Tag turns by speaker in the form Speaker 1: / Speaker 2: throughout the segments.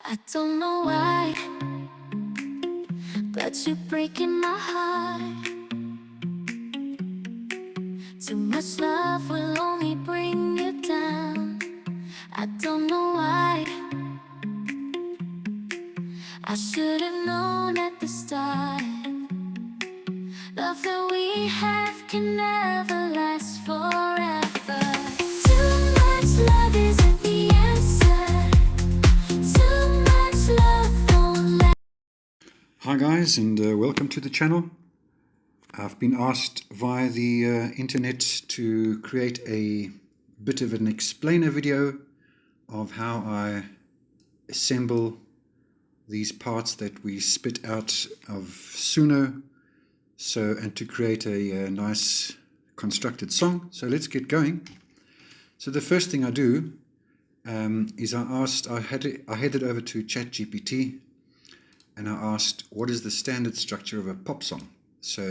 Speaker 1: I don't know why, but you're breaking my heart. Too much love will only bring you down. I don't know why. I should have known at the start. Love that we have can never last forever. Too much love isn't the answer. Too much love won't last.
Speaker 2: Hi guys, and welcome to the channel. I've been asked via the internet to create a bit of an explainer video of how I assemble these parts that we spit out of Suno, and to create a nice constructed song. So let's get going. So the first thing I do is I headed over to ChatGPT and I asked, what is the standard structure of a pop song? So,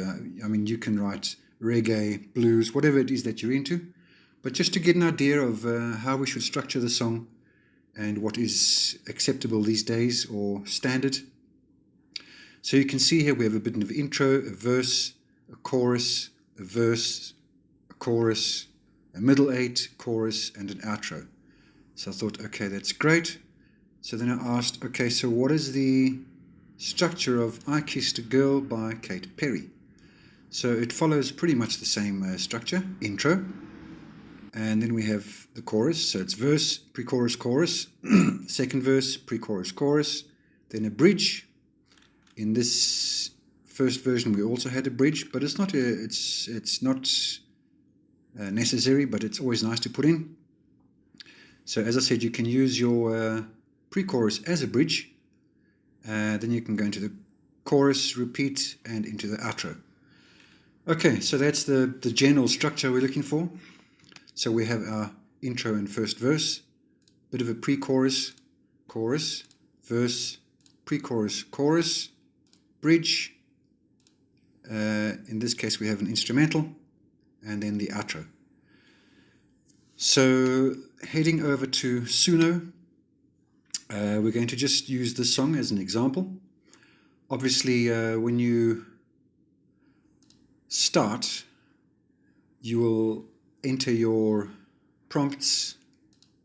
Speaker 2: I mean, you can write reggae, blues, whatever it is that you're into, but just to get an idea of how we should structure the song and what is acceptable these days or standard. So you can see here we have a bit of intro, a verse, a chorus, a verse, a chorus, a middle eight, chorus, and an outro. So I thought, okay, that's great. So then I asked, okay, so what is the structure of I Kissed a Girl by Katy Perry? So it follows pretty much the same structure, intro, and then we have the chorus. So it's verse, pre-chorus, chorus, second verse, pre-chorus, chorus, then a bridge. In this first version we also had a bridge, but it's not necessary, but it's always nice to put in. So as I said, you can use your pre-chorus as a bridge. Then you can go into the chorus, repeat, and into the outro. Okay, so that's the general structure we're looking for. So we have our intro and first verse, bit of a pre-chorus, chorus, verse, pre-chorus, chorus, bridge. In this case we have an instrumental, and then the outro. So heading over to Suno, we're going to just use this song as an example. Obviously, when you start, you will enter your prompts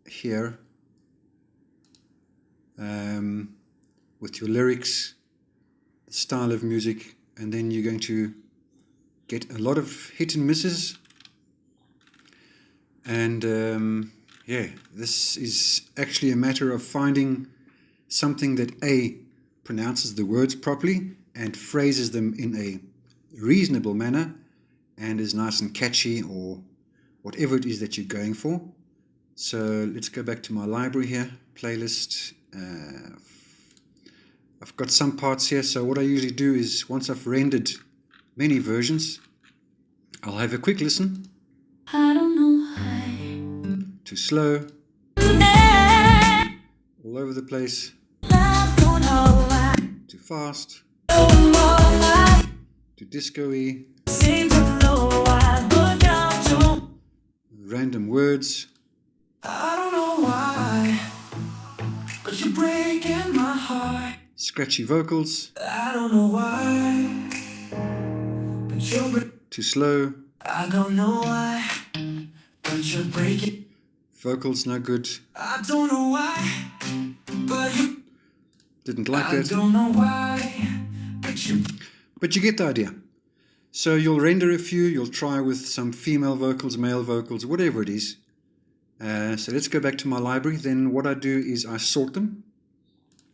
Speaker 2: here with your lyrics, the style of music, and then you're going to get a lot of hit and misses. And yeah, this is actually a matter of finding something that A, pronounces the words properly and phrases them in a reasonable manner and is nice and catchy, or whatever it is that you're going for. So let's go back to my library here, playlist. I've got some parts here. So what I usually do is, once I've rendered many versions, I'll have a quick listen.
Speaker 1: I don't know why.
Speaker 2: Too slow, all over the place, too fast, too disco-y, random words.
Speaker 1: I don't know why, but you're breaking my heart.
Speaker 2: Scratchy vocals,
Speaker 1: I don't know why, but you're
Speaker 2: too slow,
Speaker 1: I don't know why, but you're breaking.
Speaker 2: vocals no good,
Speaker 1: I don't know why, but you.
Speaker 2: didn't like
Speaker 1: I
Speaker 2: that.
Speaker 1: don't know why, but you.
Speaker 2: But you get the idea. So you'll render a few, you'll try with some female vocals, male vocals, whatever it is. So let's go back to my library. Then what I do is I sort them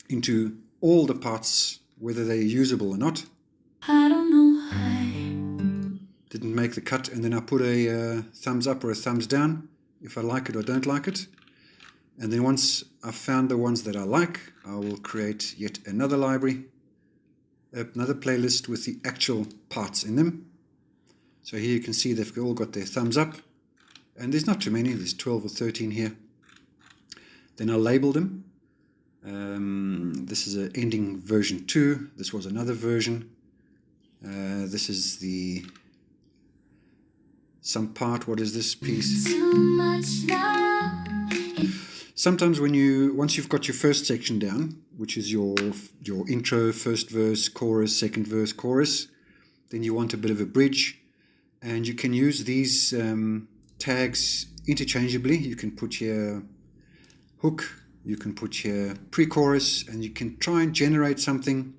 Speaker 2: into all the parts, whether they're usable or not.
Speaker 1: I don't know why.
Speaker 2: Didn't make the cut, and then I put a thumbs up or a thumbs down if I like it or don't like it. And then once I've found the ones that I like, I will create yet another library, another playlist with the actual parts in them. So here you can see they've all got their thumbs up, and there's not too many, there's 12 or 13 here. Then I'll label them. This is an ending version 2, this was another version. This is the some part. What is this piece?
Speaker 1: Too much now.
Speaker 2: Sometimes once you've got your first section down, which is your intro, first verse, chorus, second verse, chorus, then you want a bit of a bridge, and you can use these tags interchangeably. You can put here hook, you can put here pre-chorus, and you can try and generate something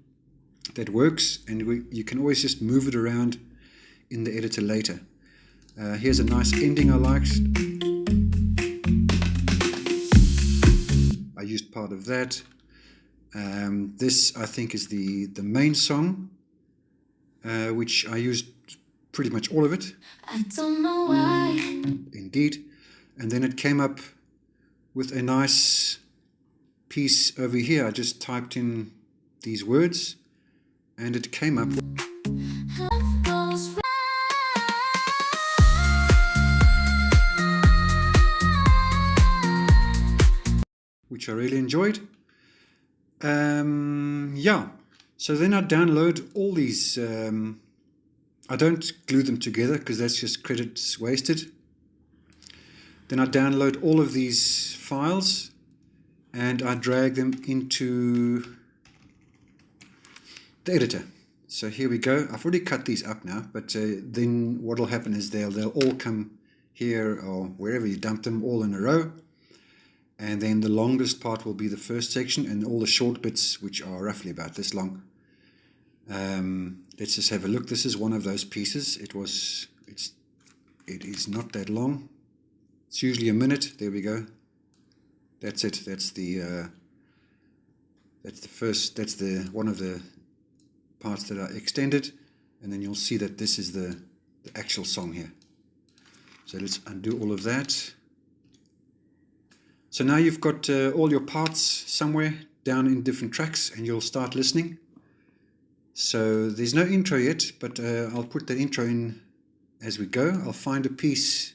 Speaker 2: that works, and you can always just move it around in the editor later. Here's a nice ending I liked. I used part of that. This I think is the main song, which I used pretty much all of it.
Speaker 1: I don't know why.
Speaker 2: Indeed. And then it came up with a nice piece over here. I just typed in these words and it came up, which I really enjoyed. Yeah, so then I download all these. I don't glue them together because that's just credits wasted. Then I download all of these files and I drag them into the editor. So here we go. I've already cut these up now, but then what will happen is they'll all come here or wherever you dump them all in a row. And then the longest part will be the first section, and all the short bits, which are roughly about this long. Let's just have a look. This is one of those pieces. It is not that long. It's usually a minute. There we go. That's it. That's the first. That's the one of the parts that I extended, and then you'll see that this is the actual song here. So let's undo all of that. So now you've got all your parts somewhere down in different tracks, and you'll start listening. So there's no intro yet, but I'll put the intro in as we go. I'll find a piece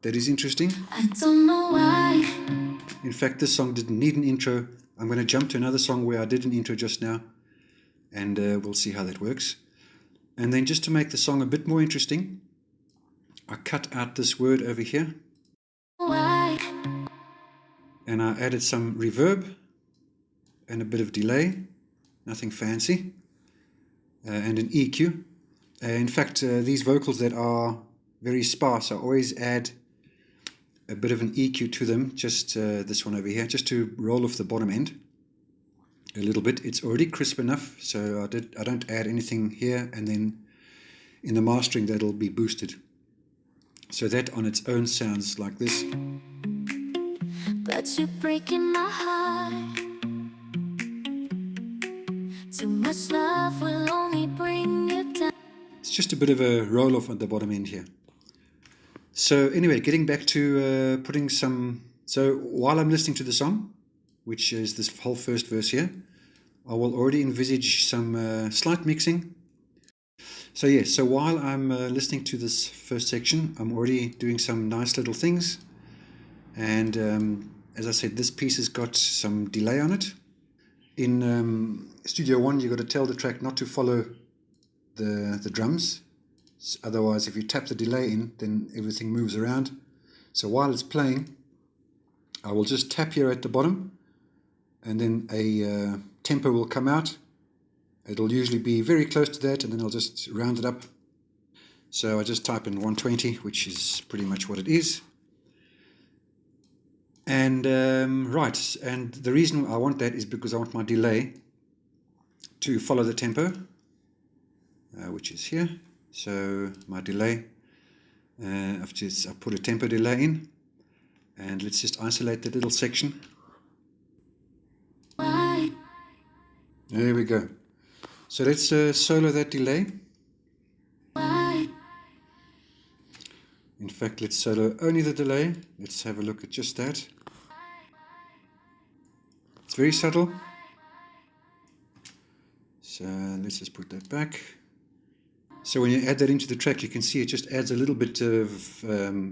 Speaker 2: that is interesting.
Speaker 1: I don't know why.
Speaker 2: In fact, this song didn't need an intro. I'm going to jump to another song where I did an intro just now, and we'll see how that works. And then just to make the song a bit more interesting, I cut out this word over here.
Speaker 1: Why?
Speaker 2: And I added some reverb and a bit of delay, nothing fancy, and an EQ. In fact, these vocals that are very sparse, I always add a bit of an EQ to them, just this one over here, just to roll off the bottom end a little bit. It's already crisp enough, so I don't add anything here, and then in the mastering that'll be boosted. So that on its own sounds like this.
Speaker 1: But you're breaking my heart. Too much love will only bring you down.
Speaker 2: It's just a bit of a roll off at the bottom end here. So anyway, getting back to putting some. So while I'm listening to the song, which is this whole first verse here, I will already envisage some slight mixing. So yeah, so while I'm listening to this first section, I'm already doing some nice little things. And as I said, this piece has got some delay on it. In Studio One, you've got to tell the track not to follow the drums. Otherwise, if you tap the delay in, then everything moves around. So while it's playing, I will just tap here at the bottom, and then a tempo will come out. It'll usually be very close to that, and then I'll just round it up. So I just type in 120, which is pretty much what it is. And right, and the reason I want that is because I want my delay to follow the tempo, which is here. So my delay, I put a tempo delay in, and let's just isolate that little section.
Speaker 1: Why?
Speaker 2: There we go. So let's solo that delay.
Speaker 1: Why?
Speaker 2: In fact, let's solo only the delay. Let's have a look at just that. It's very subtle. So let's just put that back. So when you add that into the track, you can see it just adds a little bit of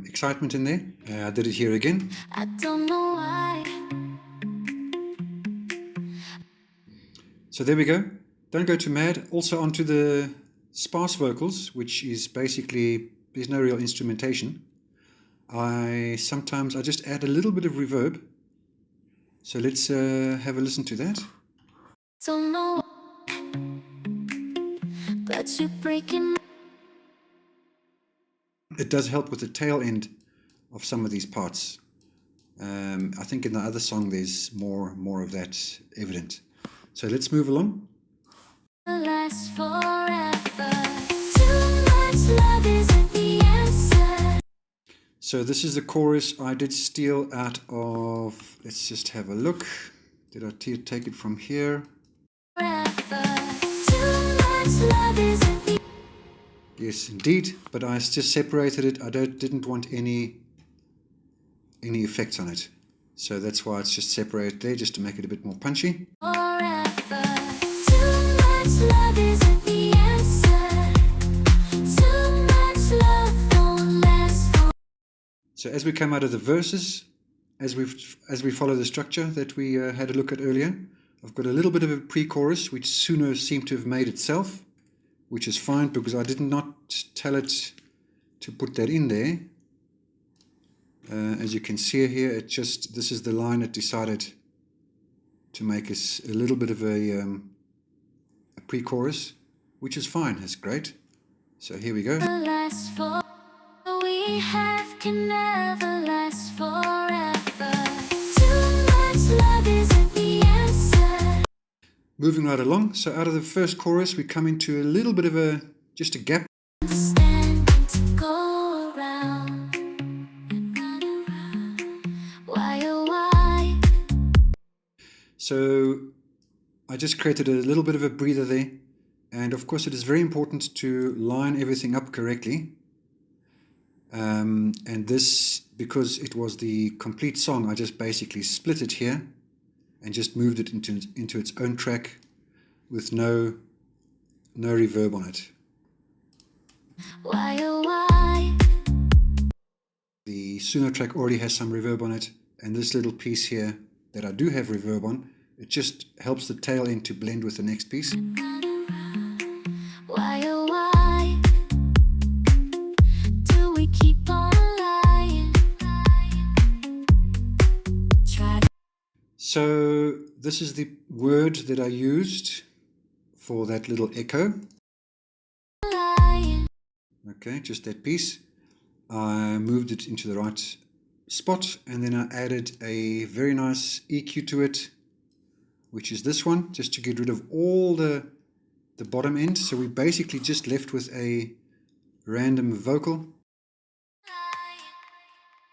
Speaker 2: excitement in there. I did it here again.
Speaker 1: I don't know why.
Speaker 2: So there we go. Don't go too mad. Also onto the sparse vocals, which is basically, there's no real instrumentation. I just add a little bit of reverb So let's have a listen to that.
Speaker 1: Don't know, but you're breaking.
Speaker 2: It does help with the tail end of some of these parts. I think in the other song there's more of that evident. So let's move along.
Speaker 1: Last forever. Too much love isn't the answer.
Speaker 2: So this is the chorus I did steal out of, let's just have a look. Did I take it from here?
Speaker 1: Forever. Too much love isn't the.
Speaker 2: Yes, indeed, but I just separated it. I didn't want any effects on it. So that's why it's just separated there, just to make it a bit more punchy.
Speaker 1: Forever. Too much love isn't the answer. Too much love won't last for.
Speaker 2: So as we come out of the verses, as we follow the structure that we had a look at earlier, I've got a little bit of a pre-chorus which Suno seemed to have made itself, which is fine because I did not tell it to put that in there. As you can see here, this is the line it decided to make us a little bit of a pre-chorus, which is fine. It's great. So here we go.
Speaker 1: Last for we have can never last forever. Too much love isn't the answer.
Speaker 2: Moving right along. So out of the first chorus, we come into a little bit of just a gap.
Speaker 1: Standing to go around and not around. Why oh why?
Speaker 2: So I just created a little bit of a breather there. And of course, it is very important to line everything up correctly. And this, because it was the complete song, I just basically split it here and just moved it into its own track with no reverb on it.
Speaker 1: Why oh why?
Speaker 2: The Suno track already has some reverb on it, and this little piece here that I do have reverb on, it just helps the tail end to blend with the next piece.
Speaker 1: Why oh why? Do we keep on lying? Try
Speaker 2: So this is the word that I used for that little echo.
Speaker 1: lying.
Speaker 2: Okay, just that piece. I moved it into the right spot, and then I added a very nice EQ to it, which is this one, just to get rid of all the bottom end. So we basically just left with a random vocal,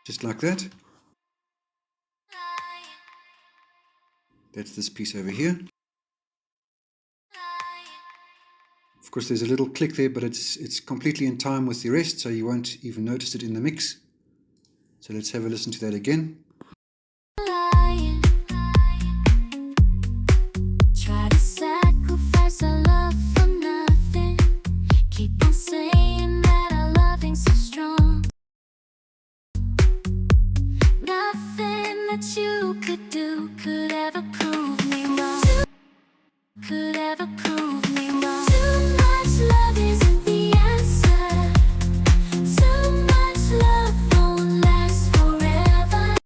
Speaker 2: just like that. That's this piece over here. Of course, there's a little click there, but it's completely in time with the rest, so you won't even notice it in the mix. So let's have a listen to that again.
Speaker 1: Lying. Try to sacrifice our love for nothing. Keep on saying that our loving's so strong. Nothing that you could do could ever prove me wrong. Could ever prove me wrong. Too much love isn't the answer. Too much love won't last forever.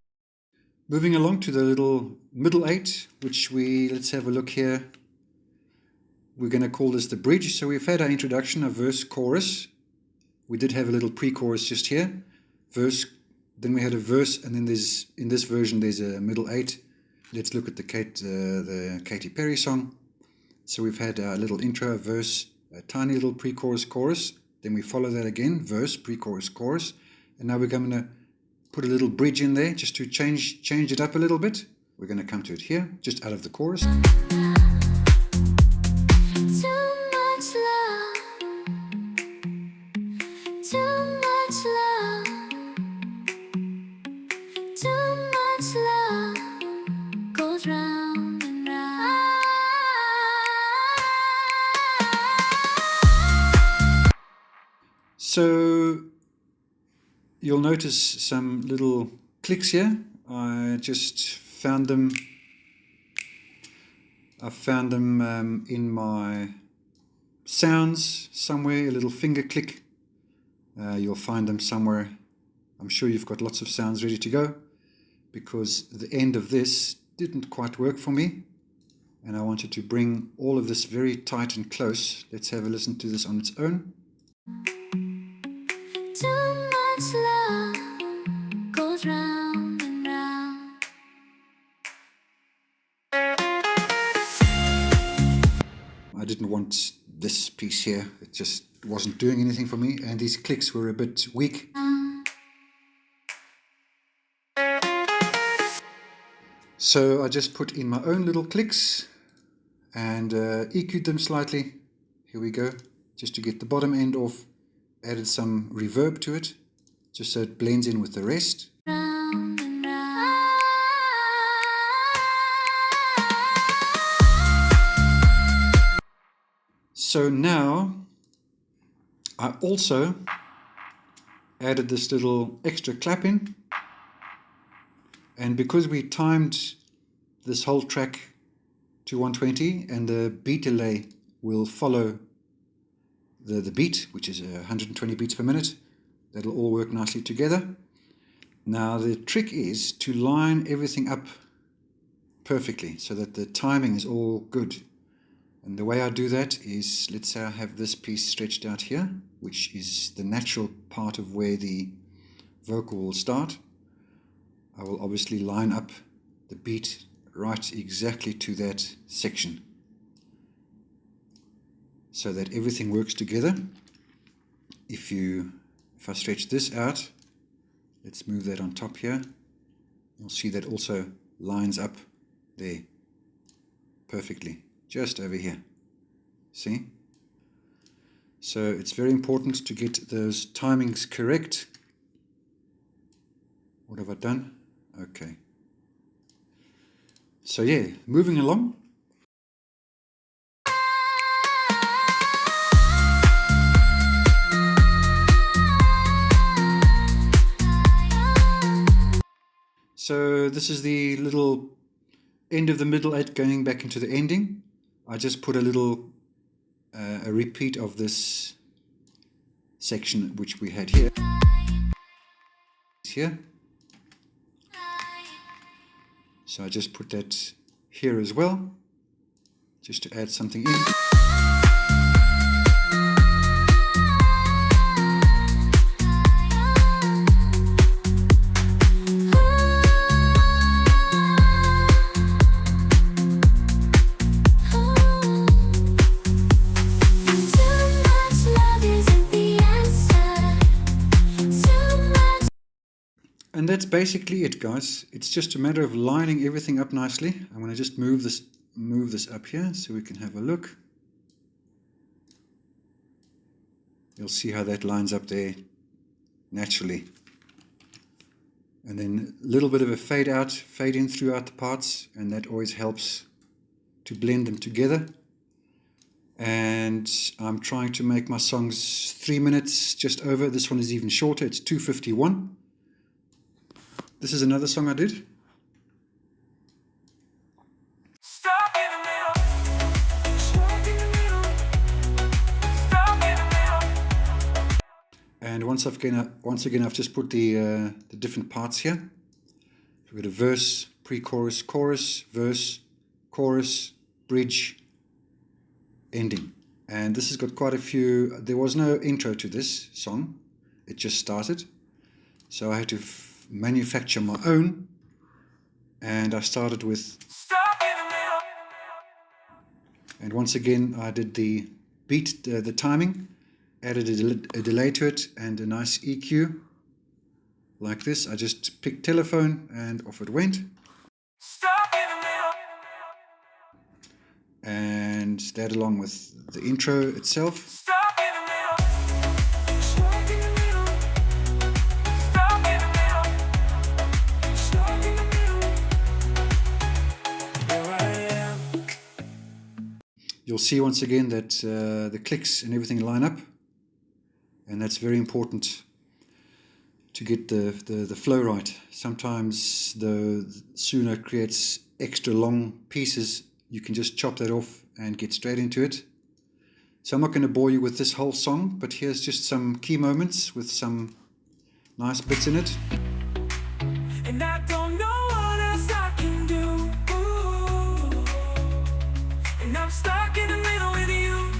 Speaker 2: Moving along to the little middle 8, which let's have a look here. We're going to call this the bridge. So we've had our introduction, a verse, chorus. We did have a little pre-chorus just here. Verse, then we had a verse, and then in this version there's a middle 8. Let's look at the Katy Perry song. So we've had a little intro, a verse, a tiny little pre-chorus, chorus. Then we follow that again, verse, pre-chorus, chorus. And now we're going to put a little bridge in there just to change it up a little bit. We're going to come to it here, just out of the chorus.
Speaker 1: Too much love. Too much love. Too much love goes round and round.
Speaker 2: So you'll notice some little clicks here. I just found them. I found them in my sounds somewhere, a little finger click. You'll find them somewhere. I'm sure you've got lots of sounds ready to go, because the end of this didn't quite work for me, and I wanted to bring all of this very tight and close. Let's have a listen to this on its own.
Speaker 1: Too much love goes round and round.
Speaker 2: I didn't want this piece here. It just wasn't doing anything for me, and these clicks were a bit weak. So I just put in my own little clicks and EQ'd them slightly. Here we go, just to get the bottom end off. Added some reverb to it, just so it blends in with the rest.
Speaker 1: Round and round.
Speaker 2: So now I also added this little extra clap in, and because we timed this whole track to 120 and the beat delay will follow the beat, which is 120 beats per minute, that'll all work nicely together. Now the trick is to line everything up perfectly so that the timing is all good. And the way I do that is, let's say I have this piece stretched out here, which is the natural part of where the vocal will start. I will obviously line up the beat right exactly to that section so that everything works together. If I stretch this out, let's move that on top here, you'll see that also lines up there perfectly, just over here. See? So it's very important to get those timings correct. What have I done? Okay. So yeah, moving along. So this is the little end of the middle eight going back into the ending. I just put a little a repeat of this section which we had here. So I just put that here as well, just to add something in. And that's basically it, guys. It's just a matter of lining everything up nicely. I'm going to just move this up here so we can have a look. You'll see how that lines up there naturally. And then a little bit of a fade out, fade in throughout the parts, and that always helps to blend them together. And I'm trying to make my songs 3 minutes just over. This one is even shorter, it's 2:51. This is another song I did.
Speaker 1: Stop in the middle. Stop in the middle. Stop in the middle.
Speaker 2: And once again, I've just put the different parts here. We've got a verse, pre-chorus, chorus, verse, chorus, bridge, ending. And this has got quite a few. There was no intro to this song. It just started. So I had to manufacture my own, and I started with
Speaker 1: Stop in the middle.
Speaker 2: And once again I did the beat, the timing, added a delay to it and a nice EQ like this. I just picked telephone and off it went.
Speaker 1: Stop in the middle.
Speaker 2: And that along with the intro itself.
Speaker 1: Stop in the middle. Stop in the middle. Stop in the middle. Stop in the middle. Here I am.
Speaker 2: You'll see once again that the clicks and everything line up, and that's very important to get the flow right. Sometimes the Suno creates extra long pieces. You can just chop that off and get straight into it. So I'm not going to bore you with this whole song, but here's just some key moments with some nice bits in it.
Speaker 1: And I don't know what else I can do. And I'm stuck in the middle with you.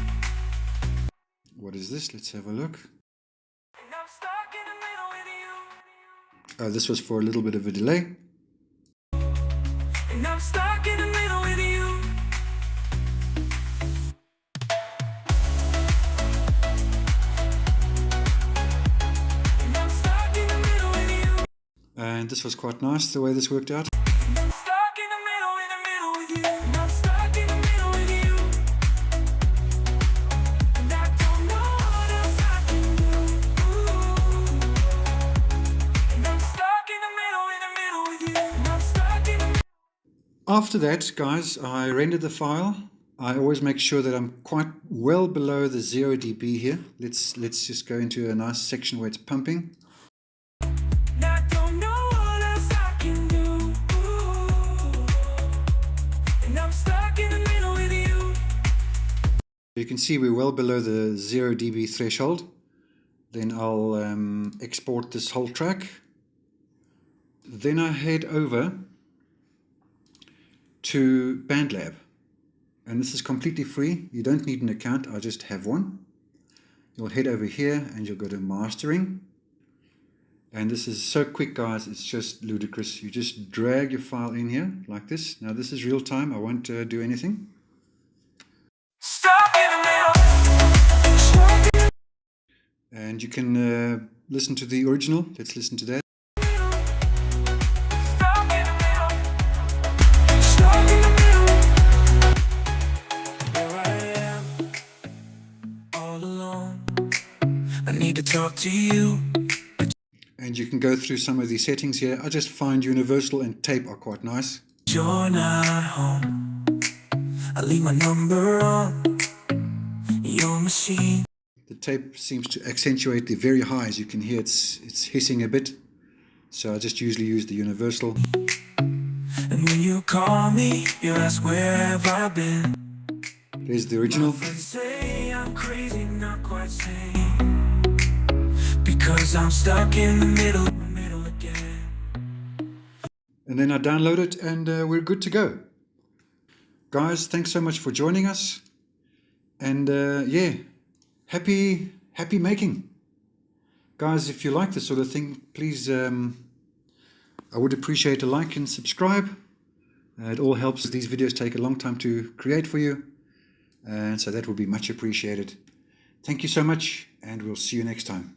Speaker 2: What is this? Let's have a look.
Speaker 1: And I'm stuck in the middle with you.
Speaker 2: Oh, this was for a little bit of a delay.
Speaker 1: And I'm stuck in the middle with you. And I'm stuck in the middle with you.
Speaker 2: And this was quite nice, the way this worked out.
Speaker 1: And I'm stuck in the middle with you. And I'm stuck in the middle with you. And I don't know what else I can do. And I'm stuck in the middle with you. And I'm stuck in the
Speaker 2: After that, guys, I rendered the file. I always make sure that I'm quite well below the 0 dB here. Let's just go into a nice section where it's pumping.
Speaker 1: And I don't know what else I can do. And I'm stuck in the middle with you.
Speaker 2: You can see we're well below the 0 dB threshold. Then I'll export this whole track. Then I head over to Bandlab. And this is completely free. You don't need an account, I just have one. You'll head over here and you'll go to mastering. And this is so quick, guys, it's just ludicrous. You just drag your file in here like this. Now this is real time, I won't do anything.
Speaker 1: Stuck in the middle.
Speaker 2: And you can listen to the original. Let's listen to that.
Speaker 1: Stuck in the middle. Stuck in the middle. Here I am, all alone. I need to talk to you.
Speaker 2: And you can go through some of these settings here. I just find universal and tape are quite nice.
Speaker 1: You're not home. I leave my number on your machine.
Speaker 2: The tape seems to accentuate the very highs. You can hear it's hissing a bit. So I just usually use the universal.
Speaker 1: And when you call me, you ask where have I been.
Speaker 2: There's the original.
Speaker 1: Friends say I'm crazy, not quite sane. Because I'm stuck in the middle again.
Speaker 2: And then I download it and we're good to go. Guys, thanks so much for joining us. And yeah, happy making. Guys, if you like this sort of thing, please, I would appreciate a like and subscribe. It all helps. These videos take a long time to create for you. And so that would be much appreciated. Thank you so much, and we'll see you next time.